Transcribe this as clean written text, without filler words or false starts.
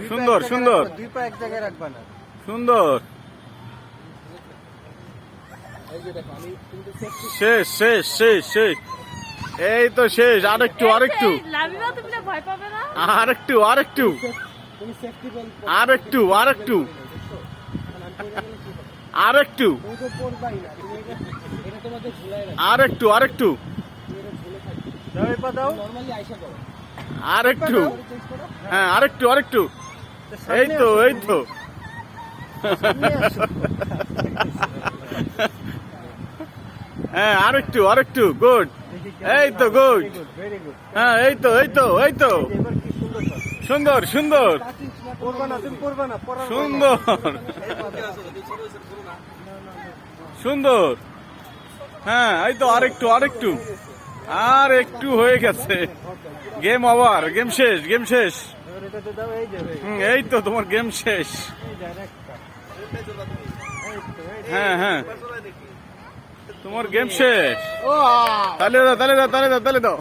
সুন্দর সুন্দর দুই পা এক জায়গায় রাখবা না। সুন্দর। শেষ শেষ শেষ শেষ, এই তো শেষ। আরেকটু আরেকটু লাবিবা, তুমি না ভয় পাবে না? আরেকটু আরেকটু তুমি সেফটি বেল্ট আরেকটু আরেকটু আরেকটু তুমি তো পড়বাই না, তুমি এটা তোমাকে ঝুলাই রাখো। আরেকটু আরেকটু দাও এই পা দাও, নরমালি আইসা করো। আরেকটু, চেঞ্জ করো। হ্যাঁ আরেকটু আরেকটু, এই তো এই তো। হ্যাঁ আরেকটু আরেকটু, গুড, এই তো গুড। Very good. হ্যাঁ এই তো এই তো এই তো, এবার কি সুন্দর শট। সুন্দর সুন্দর পড়বা না, তুমি পড়বা না, পড়ার ভয় নাই। সুন্দর সুন্দর। হ্যাঁ এই তো আরেকটু আরেকটু, আর একটু হয়ে গেছে। গেম ওভার, গেম শেষ, গেম শেষ। এবার এটাতে দাও, এই যে এই তো তোমার গেম শেষ। এই যে আরেকটা। এই তো, এই যে। হ্যাঁ হ্যাঁ তোমার গেম শেষ। ও তালে দাও তালে দাও তালে দাও তালে দাও।